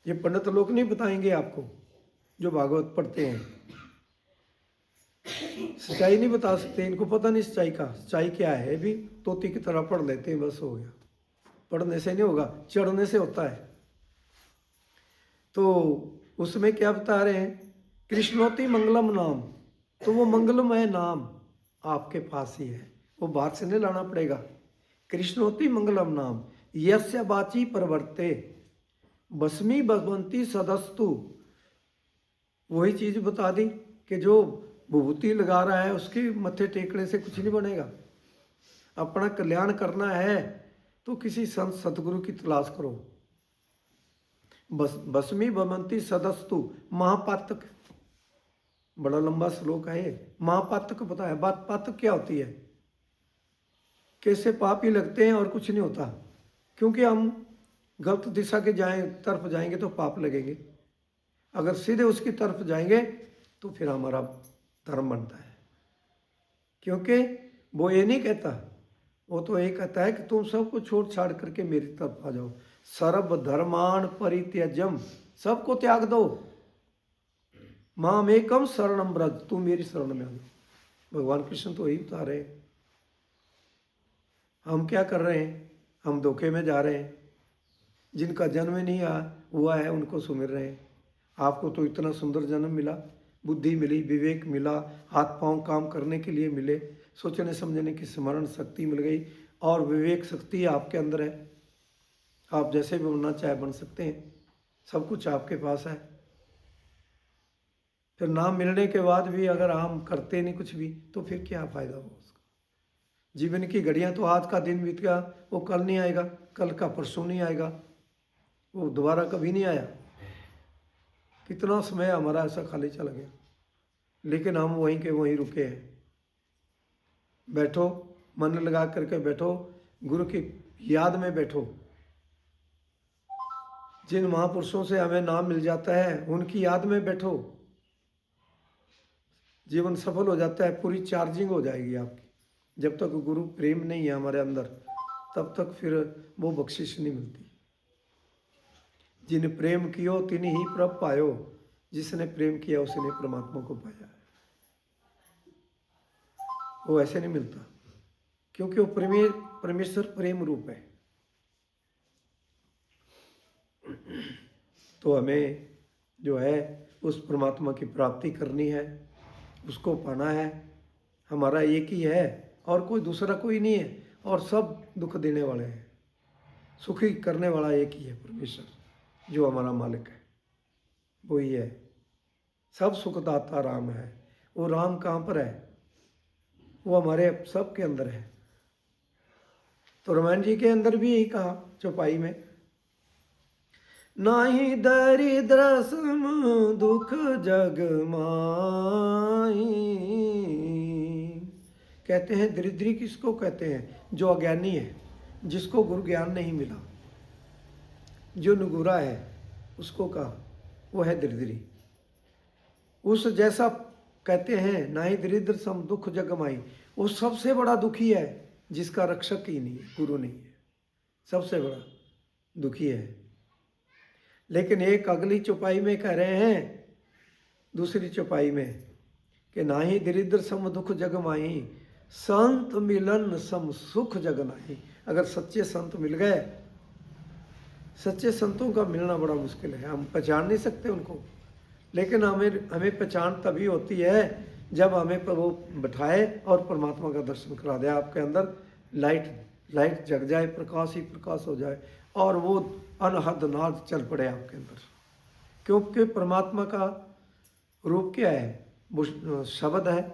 ये पंडित लोग नहीं बताएंगे आपको जो भागवत पढ़ते हैं, सच्चाई नहीं बता सकते, इनको पता नहीं सच्चाई का, सच्चाई क्या है, भी तोती की तरह पढ़ लेते हैं, बस हो गया। पढ़ने से नहीं होगा, चढ़ने से होता है। तो उसमें क्या बता रहे हैं, कृष्णोति मंगलम नाम, तो वो मंगलमय नाम आपके पास ही है, वो बाहर से नहीं लाना पड़ेगा। कृष्णोति मंगलम नाम, यस्य बाची परवर्ते, बसमी भगवंती सदस्तु। वही चीज बता दी कि जो विभूति लगा रहा है उसके मत्थे टेकने से कुछ नहीं बनेगा। अपना कल्याण करना है तो किसी संत सतगुरु की तलाश करो। बसमी भगवंती सदस्तु, महापातक, बड़ा लंबा श्लोक है ये। महापातक पता है बात? पातक क्या होती है? कैसे पाप ही लगते हैं और कुछ नहीं होता, क्योंकि हम गलत दिशा के तरफ जाएंगे तो पाप लगेंगे, अगर सीधे उसकी तरफ जाएंगे तो फिर हमारा धर्म बनता है। क्योंकि वो ये नहीं कहता, वो तो ये कहता है कि तुम सबको छोड़ छाड़ करके मेरी तरफ आ जाओ। सर्व धर्मान परित्यजम, सबको त्याग दो, माम एकम शरणम ब्रज, तुम मेरी शरण में आ जाओ। भगवान कृष्ण तो यही बता रहे हैं। हम क्या कर रहे हैं? हम धोखे में जा रहे हैं। जिनका जन्म नहीं हुआ है उनको सुमिर रहे हैं। आपको तो इतना सुंदर जन्म मिला, बुद्धि मिली, विवेक मिला, हाथ पांव काम करने के लिए मिले, सोचने समझने की स्मरण शक्ति मिल गई और विवेक शक्ति आपके अंदर है। आप जैसे भी बनना चाहे बन सकते हैं, सब कुछ आपके पास है। फिर नाम मिलने के बाद भी अगर हम करते नहीं कुछ भी, तो फिर क्या फ़ायदा हो उसका। जीवन की घड़ियां तो आज का दिन बीत गया, वो कल नहीं आएगा, कल का परसों नहीं आएगा, वो दोबारा कभी नहीं आया। कितना समय हमारा ऐसा खाली चला गया, लेकिन हम वहीं के वहीं रुके हैं। बैठो, मन लगा करके बैठो, गुरु की याद में बैठो। जिन महापुरुषों से हमें नाम मिल जाता है उनकी याद में बैठो, जीवन सफल हो जाता है, पूरी चार्जिंग हो जाएगी आपकी। जब तक गुरु प्रेम नहीं है हमारे अंदर, तब तक फिर वो बख्शिश नहीं मिलती। जिन प्रेम कियो तिन ही प्रभ पायो, जिसने प्रेम किया उसने परमात्मा को पाया। वो ऐसे नहीं मिलता, क्योंकि वो परमेश्वर प्रेम रूप है। तो हमें जो है उस परमात्मा की प्राप्ति करनी है, उसको पाना है। हमारा एक ही है और कोई दूसरा कोई नहीं है, और सब दुख देने वाले हैं। सुखी करने वाला एक ही है परमेश्वर, जो हमारा मालिक है, वही है। सब सुखदाता राम है। वो राम कहाँ पर है? वो हमारे सब के अंदर है। तो रामायण जी के अंदर भी यही कहा चौपाई में, नाही दरिद्र सम दुख जग माही। कहते हैं दरिद्री किसको कहते हैं? जो अज्ञानी है, जिसको गुरु ज्ञान नहीं मिला, जो नुगुरा है, उसको कहा वो है दरिद्री। उस जैसा कहते हैं नाही दरिद्र सम दुख जग माही। वो सबसे बड़ा दुखी है जिसका रक्षक ही नहीं है, गुरु नहीं है, सबसे बड़ा दुखी है। लेकिन एक अगली चौपाई में कह रहे हैं, दूसरी चौपाई में, कि नाही दरिद्र सम दुख जग माही, संत मिलन सम सुख जग नाही। अगर सच्चे संत मिल गए, सच्चे संतों का मिलना बड़ा मुश्किल है, हम पहचान नहीं सकते उनको। लेकिन हमें पहचान तभी होती है जब हमें वो बैठाए और परमात्मा का दर्शन करा दे। आपके अंदर लाइट जग जाए, प्रकाश ही प्रकाश हो जाए, और वो अनहद नाद चल पड़े आपके अंदर। क्योंकि परमात्मा का रूप क्या है? वो शब्द है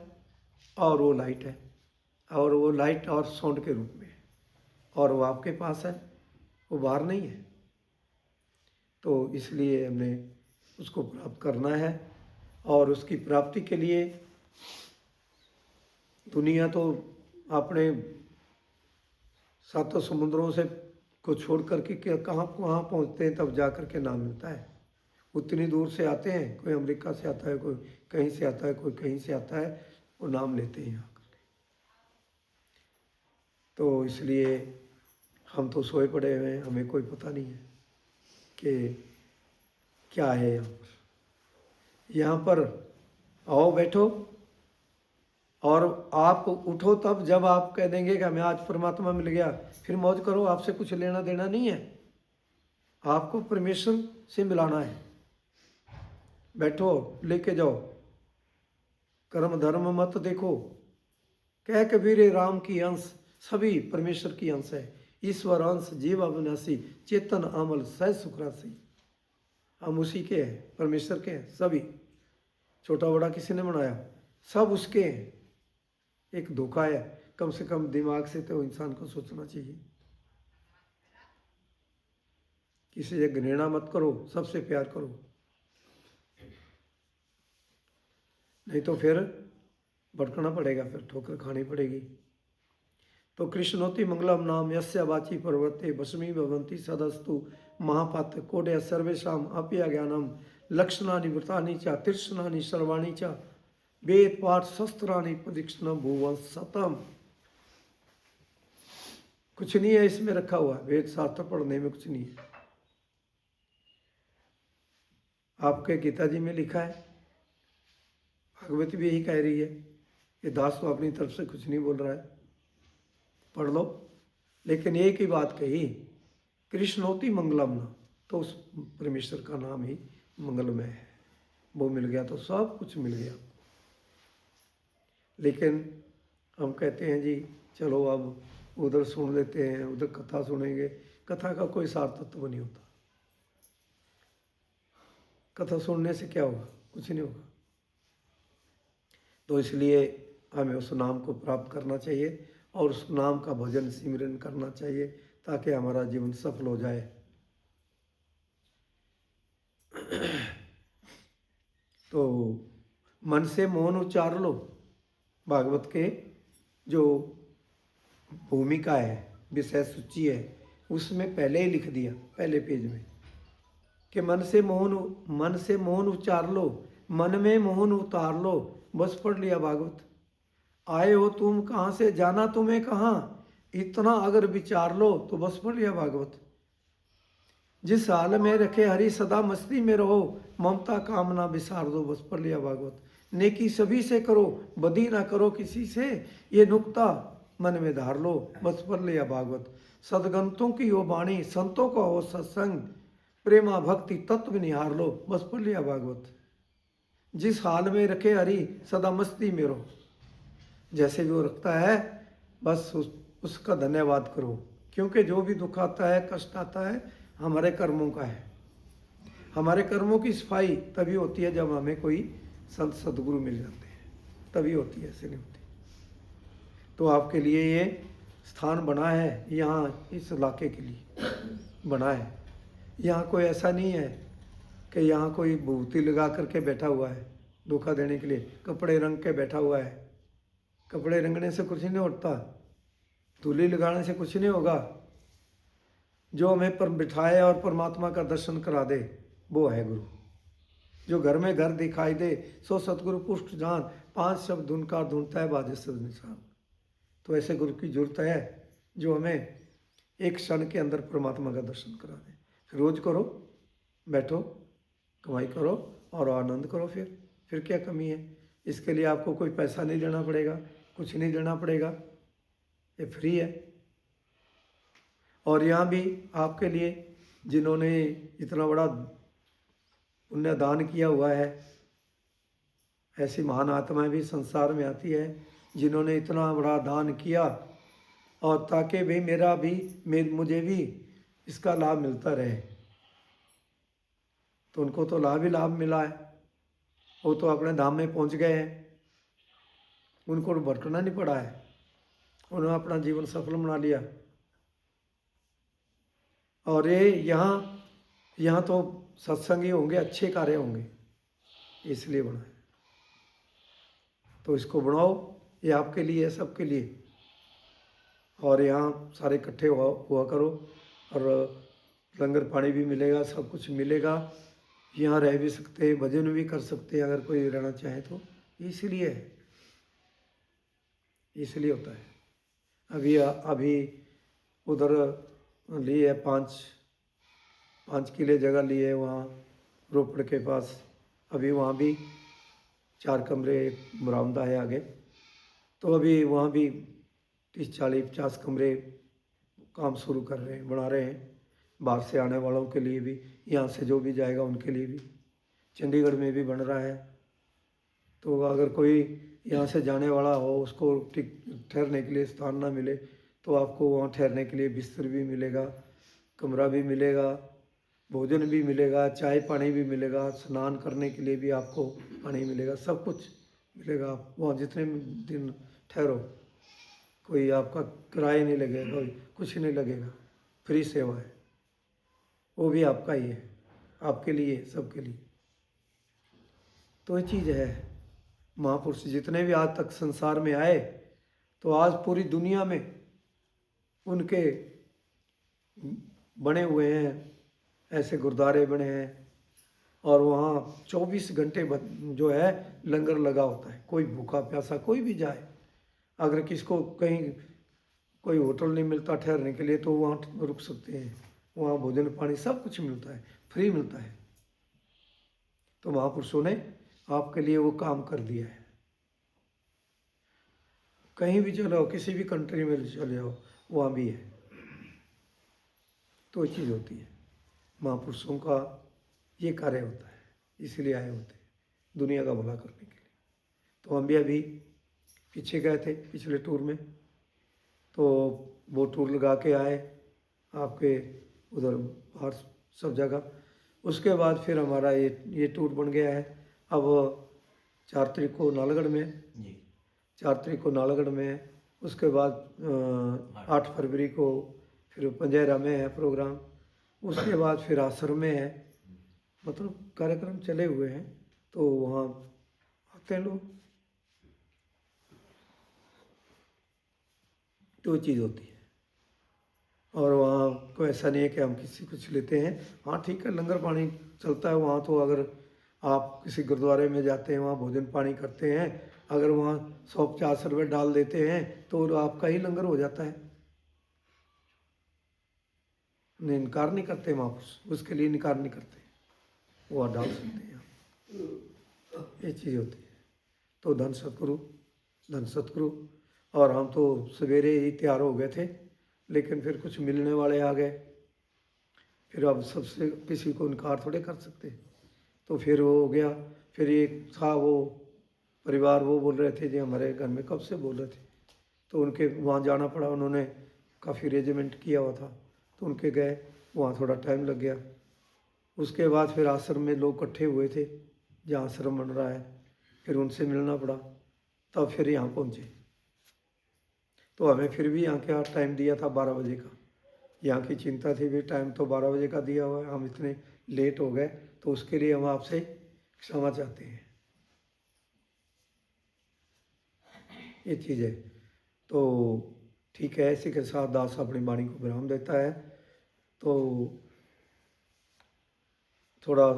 और वो लाइट है, और वो लाइट और साउंड के रूप में है, और वो आपके पास है, वो बाहर नहीं है। तो इसलिए हमने उसको प्राप्त करना है, और उसकी प्राप्ति के लिए दुनिया तो अपने सातों समुद्रों से को छोड़ करके कहाँ कहाँ पहुँचते हैं, तब जा कर के नाम मिलता है। उतनी दूर से आते हैं, कोई अमेरिका से आता है, कोई कहीं से आता है, कोई कहीं से आता है, वो नाम लेते हैं यहाँ करके। तो इसलिए हम तो सोए पड़े हुए हैं, हमें कोई पता नहीं है कि क्या है यहाँ पर। यहाँ पर आओ बैठो, और आप उठो तब जब आप कह देंगे कि हमें आज परमात्मा मिल गया, फिर मौज करो, आपसे कुछ लेना देना नहीं है। आपको परमेश्वर से मिलाना है। बैठो, लेके जाओ, कर्म धर्म मत देखो। कह कबीर राम की अंश सभी परमेश्वर की अंश है। ईश्वर अंश जीव अविनाशी, चेतन अमल सह सुखरासी। हम उसी के हैं, परमेश्वर के हैं सभी। छोटा बड़ा किसी ने बनाया, सब उसके हैं। एक धोखा है, कम से कम दिमाग से तो इंसान को सोचना चाहिए। किसी से घृणा मत करो, सबसे प्यार करो, नहीं तो फिर भटकना पड़ेगा, फिर ठोकर खानी पड़ेगी। तो कृष्णोति मंगलम नाम यस्य वाची पर्वते भस्मी भवंती सदस्तु महापात कोड्य सर्वेशम अप्य ज्ञानम लक्षणानि वृतानि च तृष्णानि सर्वाणि च वेद पाठ शस्त्राणि प्रदीक्षण भुवन सतम। कुछ नहीं है इसमें रखा हुआ, वेद शास्त्र पढ़ने में कुछ नहीं है। आपके गीता जी में लिखा है, भागवत भी यही कह रही है, ये दास तो अपनी तरफ से कुछ नहीं बोल रहा है, पढ़ लो। लेकिन एक ही बात कही, कृष्णोति मंगलम ना, तो उस परमेश्वर का नाम ही मंगलमय है। वो मिल गया तो सब कुछ मिल गया। लेकिन हम कहते हैं जी चलो अब उधर सुन लेते हैं, उधर कथा सुनेंगे, कथा का कोई सार तत्व नहीं होता। कथा सुनने से क्या होगा? कुछ नहीं होगा। तो इसलिए हमें उस नाम को प्राप्त करना चाहिए और उस नाम का भजन सिमरन करना चाहिए ताकि हमारा जीवन सफल हो जाए। तो मन से मौन उच्चार लो, भागवत के जो भूमिका है, विषय सूची है, उसमें पहले ही लिख दिया, पहले पेज में, कि मन से मौन उच्चार लो, मन में मौन उतार लो। बस पढ़ लिया भागवत। आए हो तुम कहाँ से, जाना तुम्हें कहाँ, इतना अगर विचार लो तो बस पढ़ लिया भागवत। जिस हाल में रखे हरि सदा मस्ती में रहो, ममता कामना विसार दो। बस पढ़ लिया भागवत। नेकी सभी से करो, बदी ना करो किसी से, ये नुक्ता मन में धार लो। बस पढ़ लिया भागवत। सदगंतों की हो वाणी, संतों का हो सत्संग, प्रेमा भक्ति तत्व निहार लो। बस पढ़ लिया भागवत। जिस हाल में रखे हरि सदा मस्ती में रहो, जैसे भी वो रखता है बस उसका धन्यवाद करो, क्योंकि जो भी दुख आता है, कष्ट आता है, हमारे कर्मों का है। हमारे कर्मों की सफाई तभी होती है जब हमें कोई संत सदगुरु मिल जाते हैं, तभी होती है, ऐसे नहीं होती। तो आपके लिए ये स्थान बना है, यहाँ इस इलाके के लिए बना है। यहाँ कोई ऐसा नहीं है कि यहाँ कोई भूति लगा करके बैठा हुआ है धोखा देने के लिए, कपड़े रंग के बैठा हुआ है। कपड़े रंगने से कुछ नहीं होता, धूली लगाने से कुछ नहीं होगा। जो हमें पर बिठाए और परमात्मा का दर्शन करा दे वो है गुरु। जो घर में घर दिखाई दे सो सतगुरु पुष्ट जान, 5 शब्द धुनकार ढूंढता है बाजे सब निशान। तो ऐसे गुरु की जरूरत है जो हमें एक क्षण के अंदर परमात्मा का दर्शन करा दे। फिर रोज करो, बैठो, कमाई करो और आनंद करो। फिर क्या कमी है? इसके लिए आपको कोई पैसा नहीं देना पड़ेगा, कुछ नहीं देना पड़ेगा, ये फ्री है। और यहाँ भी आपके लिए जिन्होंने इतना बड़ा पुण्य दान किया हुआ है, ऐसी महान आत्माएं भी संसार में आती है जिन्होंने इतना बड़ा दान किया, और ताकि भाई मुझे भी इसका लाभ मिलता रहे। तो उनको तो लाभ ही लाभ मिला है, वो तो अपने धाम में पहुंच गए हैं, उनको भटकना नहीं पड़ा है, उन्होंने अपना जीवन सफल बना लिया। और ये यहाँ तो सत्संग ही होंगे, अच्छे कार्य होंगे, इसलिए बना है। तो इसको बनाओ, ये आपके लिए है, सबके लिए। और यहाँ सारे इकट्ठे हुआ करो, और लंगर पानी भी मिलेगा, सब कुछ मिलेगा। यहाँ रह भी सकते हैं, भजन भी कर सकते हैं अगर कोई रहना चाहे तो। इसलिए है, इसलिए होता है। अभी उधर लिए 5 किले जगह लिए वहाँ रोपड़ के पास। अभी वहाँ भी 4 कमरे बरामदा है आगे, तो अभी वहाँ भी 30, 40, 50 कमरे काम शुरू कर रहे हैं, बना रहे हैं। बाहर से आने वालों के लिए भी, यहाँ से जो भी जाएगा उनके लिए भी। चंडीगढ़ में भी बन रहा है। तो अगर कोई यहाँ से जाने वाला हो, उसको ठहरने के लिए स्थान ना मिले, तो आपको वहाँ ठहरने के लिए बिस्तर भी मिलेगा, कमरा भी मिलेगा, भोजन भी मिलेगा, चाय पानी भी मिलेगा, स्नान करने के लिए भी आपको पानी मिलेगा, सब कुछ मिलेगा। आप वहाँ जितने दिन ठहरो, कोई आपका किराया नहीं लगेगा, कोई कुछ नहीं लगेगा, फ्री सेवा है। वो भी आपका ही है, आपके लिए, सबके लिए। तो ये चीज़ है। महापुरुष जितने भी आज तक संसार में आए, तो आज पूरी दुनिया में उनके बने हुए हैं, ऐसे गुरुद्वारे बने हैं, और वहाँ 24 घंटे जो है लंगर लगा होता है। कोई भूखा प्यासा कोई भी जाए, अगर किसको कहीं कोई होटल नहीं मिलता ठहरने के लिए, तो वहाँ रुक सकते हैं। वहाँ भोजन पानी सब कुछ मिलता है, फ्री मिलता है। तो महापुरुषों ने आपके लिए वो काम कर दिया है। कहीं भी चले जाओ, किसी भी कंट्री में चले जाओ, वहाँ भी है। तो ये चीज़ होती है, महापुरुषों का ये कार्य होता है, इसलिए आए होते हैं दुनिया का भला करने के लिए। तो हम भी अभी पीछे गए थे पिछले टूर में, तो वो टूर लगा के आए, आपके उधर बाहर सब जगह। उसके बाद फिर हमारा ये टूर बन गया है। अब 4 तारीख को नालागढ़ में, जी 4 तारीख को नालागढ़ में है। उसके बाद 8 फरवरी को फिर पंजेरा में है प्रोग्राम। उसके बाद फिर आश्रम में है। मतलब कार्यक्रम चले हुए हैं, तो वहाँ आते हैं लोग। तो चीज़ होती है। और वहाँ कोई ऐसा नहीं है कि हम किसी कुछ लेते हैं। हाँ ठीक है, लंगर पानी चलता है वहाँ। तो अगर आप किसी गुरुद्वारे में जाते हैं, वहाँ भोजन पानी करते हैं, अगर वहाँ 150 रुपये डाल देते हैं तो आपका ही लंगर हो जाता है। नहीं, इनकार नहीं करते महापुरुष, उसके लिए इनकार नहीं करते, वो आप डाल सकते हैं आप। ये चीज़ होती है। तो धन सतगुरु, धन सतगुरु। और हम तो सवेरे ही तैयार हो गए थे, लेकिन फिर कुछ मिलने वाले आ गए। फिर अब सबसे किसी को इनकार थोड़े कर सकते। तो फिर वो हो गया। फिर एक था वो परिवार, वो बोल रहे थे जी हमारे घर में, कब से बोल रहे थे, तो उनके वहाँ जाना पड़ा। उन्होंने काफ़ी अरेंजमेंट किया हुआ था, तो उनके गए, वहाँ थोड़ा टाइम लग गया। उसके बाद फिर आश्रम में लोग इकट्ठे हुए थे, जहाँ आश्रम बन रहा है, फिर उनसे मिलना पड़ा, तब फिर यहाँ पहुँचे। तो हमें फिर भी यहाँ का टाइम दिया था 12 बजे का। यहाँ की चिंता थी भी, टाइम तो 12 बजे का दिया हुआ है, हम इतने लेट हो गए, तो उसके लिए हम आपसे क्षमा चाहते हैं। ये चीज़ है। तो ठीक है, इसी के साथ दास अपनी वाणी को विराम देता है। तो थोड़ा